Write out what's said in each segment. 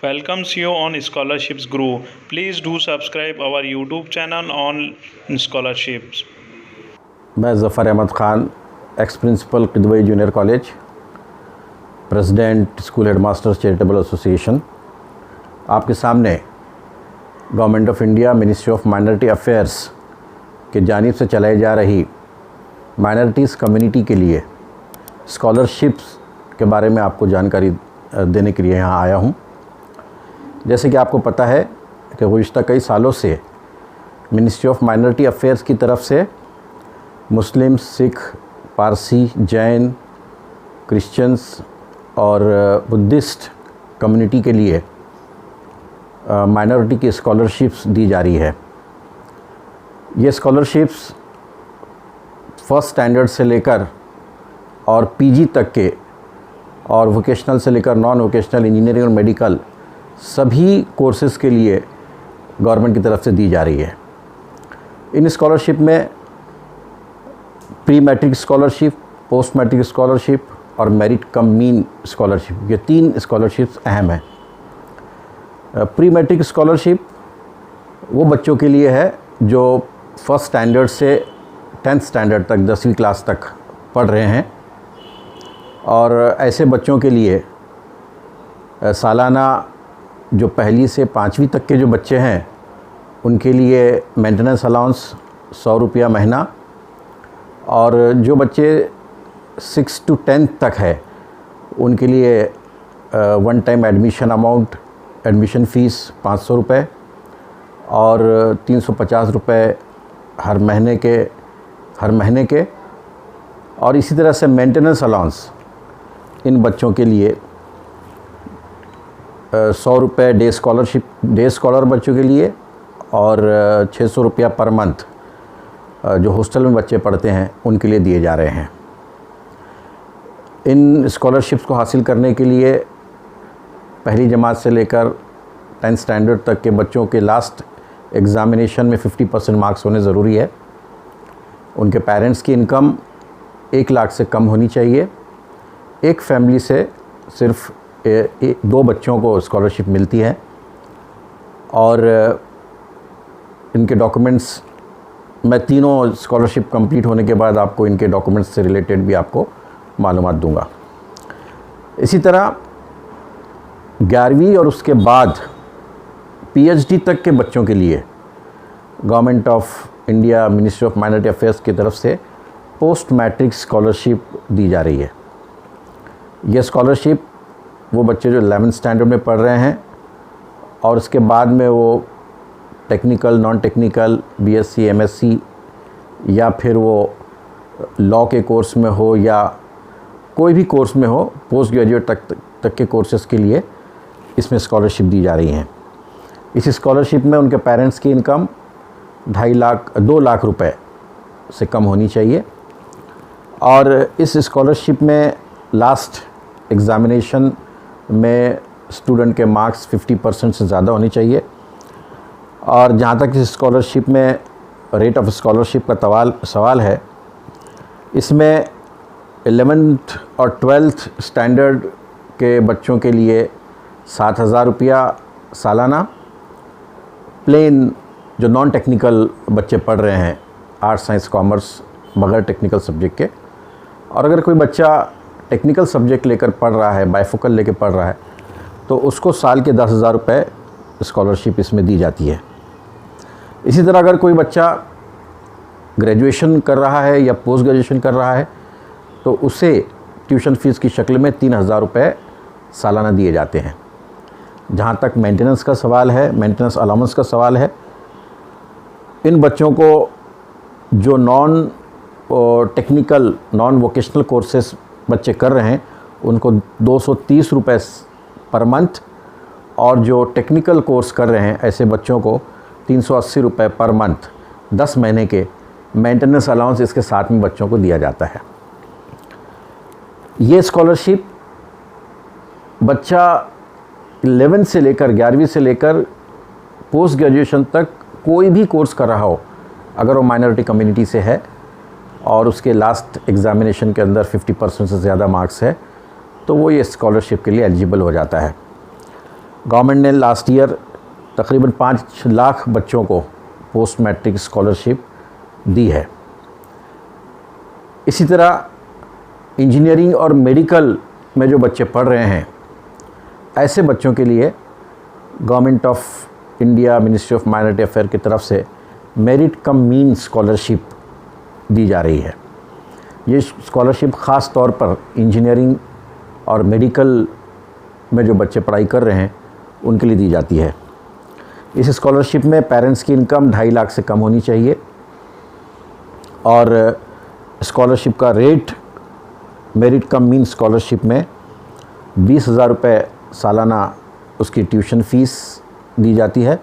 welcomes you on Scholarships Guru. Please do subscribe our YouTube channel on scholarships. मैं Zafar Ahmed Khan, ex principal Kidwai junior college, president school headmasters charitable association, आपके सामने government of India ministry of minority affairs की जानिब से चलाई जा रही minorities community के लिए स्कॉलरशिप्स के बारे में आपको जानकारी देने के लिए यहाँ आया हूँ। जैसे कि आपको पता है कि गुज़िश्ता कई सालों से मिनिस्ट्री ऑफ माइनॉरिटी अफेयर्स की तरफ से मुस्लिम, सिख, पारसी, जैन, क्रिश्चियंस और बुद्धिस्ट कम्युनिटी के लिए माइनॉरिटी की स्कॉलरशिप्स दी जा रही है। ये स्कॉलरशिप्स फर्स्ट स्टैंडर्ड से लेकर और पीजी तक के और वोकेशनल से लेकर नॉन वोकेशनल, इंजीनियरिंग और मेडिकल सभी कोर्सेज़ के लिए गवर्नमेंट की तरफ से दी जा रही है। इन स्कॉलरशिप में pre matric scholarship, post matric scholarship और मेरिट कम मीन स्कॉलरशिप, ये 3 स्कॉलरशिप्स अहम हैं। प्री मैट्रिक स्कॉलरशिप वो बच्चों के लिए है जो फर्स्ट स्टैंडर्ड से 10th स्टैंडर्ड तक, 10वीं क्लास तक पढ़ रहे हैं, और ऐसे बच्चों के लिए सालाना जो पहली से 5वीं तक के जो बच्चे हैं उनके लिए मेंटेनेंस अलाउंस 100 रुपया महीना, और जो बच्चे 6 to 10 तक है उनके लिए one time admission amount, admission fees 500 रुपये और 350 रुपये हर महीने के, और इसी तरह से मेंटेनेंस अलाउंस इन बच्चों के लिए 100 रुपये डे स्कॉलर बच्चों के लिए, और 600 रुपया पर मंथ जो हॉस्टल में बच्चे पढ़ते हैं उनके लिए दिए जा रहे हैं। इन स्कॉलरशिप्स को हासिल करने के लिए पहली जमात से लेकर 10th स्टैंडर्ड तक के बच्चों के लास्ट एग्ज़ामिनेशन में 50% मार्क्स होने ज़रूरी है। उनके पेरेंट्स की इनकम 1 लाख से कम होनी चाहिए। एक फैमिली से सिर्फ 2 बच्चों को स्कॉलरशिप मिलती है, और इनके डॉक्यूमेंट्स मैं तीनों स्कॉलरशिप कंप्लीट होने के बाद आपको इनके डॉक्यूमेंट्स से रिलेटेड भी आपको मालूमात दूंगा। इसी तरह 11वीं और उसके बाद PhD तक के बच्चों के लिए government of India ministry of minority affairs की तरफ से पोस्ट मैट्रिक स्कॉलरशिप दी जा रही है। यह स्कॉलरशिप वो बच्चे जो 11th स्टैंडर्ड में पढ़ रहे हैं और उसके बाद में वो technical, non technical, BSc, MSc या फिर वो लॉ के कोर्स में हो या कोई भी कोर्स में हो, पोस्ट ग्रेजुएट तक के कोर्सेज़ के लिए इसमें स्कॉलरशिप दी जा रही हैं। इस स्कॉलरशिप में उनके पेरेंट्स की इनकम 2 लाख रुपए से कम होनी चाहिए, और इस स्कॉलरशिप में लास्ट एग्ज़ामिनेशन में स्टूडेंट के मार्क्स 50% से ज़्यादा होने चाहिए। और जहाँ तक इस स्कॉलरशिप में रेट ऑफ स्कॉलरशिप का सवाल है, इसमें 11th और 12th स्टैंडर्ड के बच्चों के लिए 7,000 रुपया सालाना, प्लेन जो नॉन टेक्निकल बच्चे पढ़ रहे हैं, आर्ट्स, साइंस, कॉमर्स बगैर टेक्निकल सब्जेक्ट के, और अगर कोई बच्चा टेक्निकल सब्जेक्ट लेकर पढ़ रहा है, बायफोकल लेकर पढ़ रहा है, तो उसको साल के 10,000 रुपये स्कॉलरशिप इसमें दी जाती है। इसी तरह अगर कोई बच्चा ग्रेजुएशन कर रहा है या पोस्ट ग्रेजुएशन कर रहा है तो उसे ट्यूशन फ़ीस की शक्ल में 3,000 रुपये सालाना दिए जाते हैं। जहाँ तक मेंटेनेंस का सवाल है, मेंटेनेंस अलाउंस का सवाल है, इन बच्चों को जो non technical, non vocational courses बच्चे कर रहे हैं उनको 230 रुपये पर मंथ, और जो टेक्निकल कोर्स कर रहे हैं ऐसे बच्चों को 380 रुपये पर मंथ 10 महीने के मेंटेनेंस अलाउंस इसके साथ में बच्चों को दिया जाता है। ये स्कॉलरशिप बच्चा 11th से लेकर 11वीं से लेकर पोस्ट ग्रेजुएशन तक कोई भी कोर्स कर रहा हो, अगर वो माइनॉरिटी कम्युनिटी से है और उसके लास्ट एग्ज़ामिनेशन के अंदर 50% से ज़्यादा मार्क्स है, तो वो ये स्कॉलरशिप के लिए एलिजिबल हो जाता है। गवर्नमेंट ने लास्ट ईयर तकरीबन 5 लाख बच्चों को पोस्ट मैट्रिक स्कॉलरशिप दी है। इसी तरह इंजीनियरिंग और मेडिकल में जो बच्चे पढ़ रहे हैं, ऐसे बच्चों के लिए government of India ministry of minority affair की तरफ से मेरिट कम मीन स्कॉलरशिप दी जा रही है। ये स्कॉलरशिप ख़ास तौर पर इंजीनियरिंग और मेडिकल में जो बच्चे पढ़ाई कर रहे हैं उनके लिए दी जाती है। इस स्कॉलरशिप में पेरेंट्स की इनकम 2.5 लाख से कम होनी चाहिए और स्कॉलरशिप का rate merit cum mean scholarship में 20,000 रुपये सालाना उसकी ट्यूशन फ़ीस दी जाती है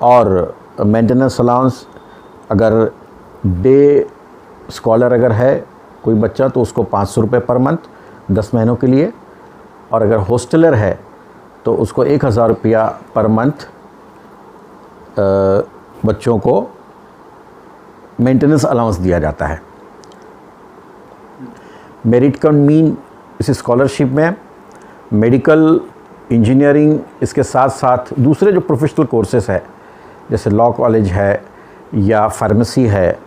और मेंटेनेंस अलाउंस, अगर डे स्कॉलर अगर है कोई बच्चा तो उसको 500 रुपये पर मंथ 10 महीनों के लिए, और अगर हॉस्टलर है तो उसको 1,000 रुपया पर मंथ बच्चों को मेंटेनेंस अलाउंस दिया जाता है। मेरिट कम मीन इस स्कॉलरशिप में मेडिकल, इंजीनियरिंग, इसके साथ साथ दूसरे जो प्रोफेशनल कोर्सेस है जैसे लॉ कॉलेज है या फार्मेसी है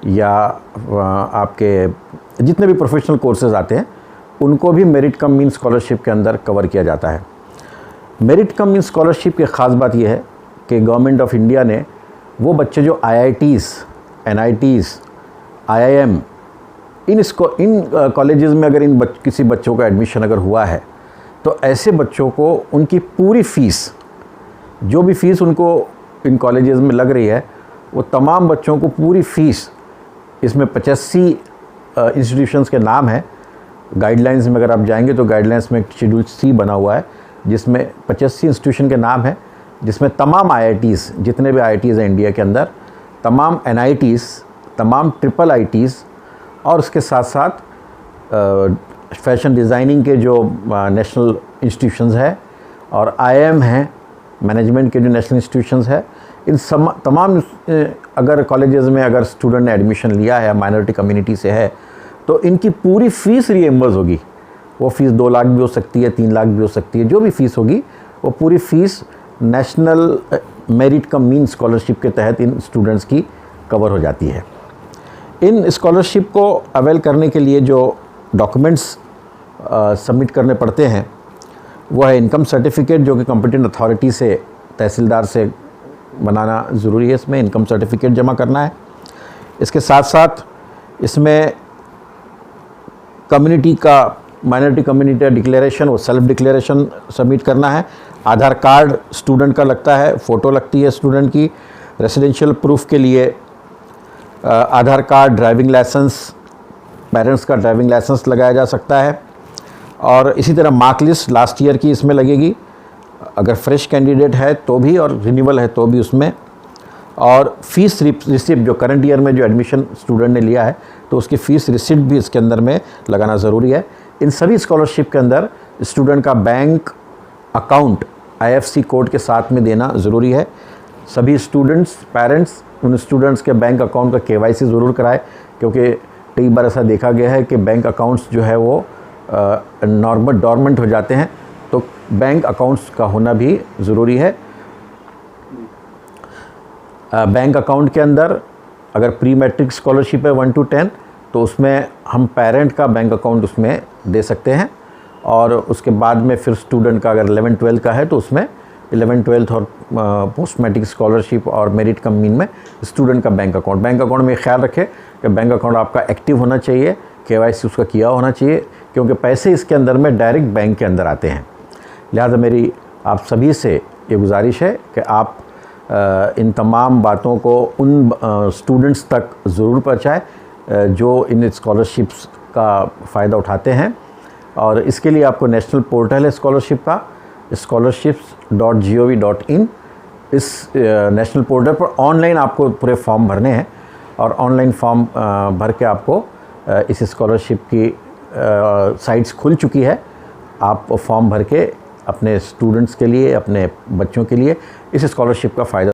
या आपके जितने भी प्रोफेशनल कोर्सेज आते हैं उनको भी मेरिट कम मीन स्कॉलरशिप के अंदर कवर किया जाता है। मेरिट कम मीन स्कॉलरशिप की ख़ास बात यह है कि गवर्नमेंट ऑफ इंडिया ने वो बच्चे जो IITs, NITs, IIM इन कॉलेजेस में अगर किसी बच्चों का एडमिशन अगर हुआ है तो ऐसे बच्चों को उनकी पूरी फ़ीस, जो भी फ़ीस उनको इन कॉलेजेस में लग रही है, वो तमाम बच्चों को पूरी फ़ीस, इसमें 85 इंस्टीट्यूशंस के नाम हैं। गाइडलाइंस में अगर आप जाएंगे तो गाइडलाइंस में शेड्यूल C बना हुआ है जिसमें 85 इंस्टीट्यूशन के नाम हैं, जिसमें तमाम IITs, जितने भी IITs हैं इंडिया के अंदर, तमाम NITs, तमाम IIITs और उसके साथ साथ फैशन डिज़ाइनिंग के जो नेशनल इंस्टीट्यूशंस हैं और IIM हैं, मैनेजमेंट के जो नेशनल इंस्टीट्यूशंस है, इन तमाम अगर कॉलेजेस में अगर स्टूडेंट ने एडमिशन लिया है, माइनॉरिटी कम्युनिटी से है, तो इनकी पूरी फ़ीस रीएम्बर्स होगी। वो फ़ीस 2 लाख भी हो सकती है, 3 लाख भी हो सकती है, जो भी फ़ीस होगी वो पूरी fees national merit cum mean scholarship के तहत इन स्टूडेंट्स की कवर हो जाती है। इन स्कॉलरशिप को अवेल करने के लिए जो डॉक्यूमेंट्स सबमिट करने पड़ते हैं वो है इनकम सर्टिफिकेट, जो कि कॉम्पिटेंट अथॉरिटी से, तहसीलदार से बनाना ज़रूरी है। इसमें इनकम सर्टिफिकेट जमा करना है। इसके साथ साथ इसमें कम्युनिटी का, माइनॉरिटी कम्युनिटी डिक्लेरेशन, वो सेल्फ डिक्लेरेशन सबमिट करना है। आधार कार्ड स्टूडेंट का लगता है, फ़ोटो लगती है स्टूडेंट की। रेसिडेंशियल प्रूफ के लिए आधार कार्ड, ड्राइविंग लाइसेंस, पेरेंट्स का ड्राइविंग लाइसेंस लगाया जा सकता है। और इसी तरह मार्क लिस्ट लास्ट ईयर की इसमें लगेगी, अगर फ्रेश कैंडिडेट है तो भी और रिन्यूअल है तो भी उसमें। और फ़ीस रिसिप्ट, जो करंट ईयर में जो एडमिशन स्टूडेंट ने लिया है तो उसकी फ़ीस रिसिप्ट भी इसके अंदर में लगाना ज़रूरी है। इन सभी स्कॉलरशिप के अंदर स्टूडेंट का बैंक अकाउंट IFSC कोड के साथ में देना ज़रूरी है। सभी स्टूडेंट्स, पेरेंट्स उन स्टूडेंट्स के बैंक अकाउंट का KYC ज़रूर कराए, क्योंकि कई बार ऐसा देखा गया है कि बैंक अकाउंट्स जो है वो नॉर्मल डॉर्मेंट हो जाते हैं, तो बैंक अकाउंट्स का होना भी ज़रूरी है। बैंक अकाउंट के अंदर अगर प्री मैट्रिक स्कॉलरशिप है 1 to 10 तो उसमें हम पेरेंट का बैंक अकाउंट उसमें दे सकते हैं। और उसके बाद में फिर स्टूडेंट का अगर 11-12 का है तो उसमें 11-12 और पोस्ट मैट्रिक स्कॉलरशिप और मेरिट कम मीन में स्टूडेंट का बैंक अकाउंट में ख्याल रखें कि बैंक अकाउंट आपका एक्टिव होना चाहिए, KYC उसका किया होना चाहिए, क्योंकि पैसे इसके अंदर में डायरेक्ट बैंक के अंदर आते हैं। लिहाजा मेरी आप सभी से ये गुजारिश है कि आप इन तमाम बातों को उन स्टूडेंट्स तक ज़रूर पहुँचाएँ जो इन स्कॉलरशिप्स का फ़ायदा उठाते हैं। और इसके लिए आपको नेशनल पोर्टल है स्कॉलरशिप का, scholarships.gov.in। इस नेशनल पोर्टल पर ऑनलाइन आपको पूरे फॉर्म भरने हैं और ऑनलाइन फॉर्म भर के आपको इस स्कॉलरशिप की साइट्स खुल चुकी है। आप फॉर्म भर के अपने स्टूडेंट्स के लिए, अपने बच्चों के लिए इस स्कॉलरशिप का फ़ायदा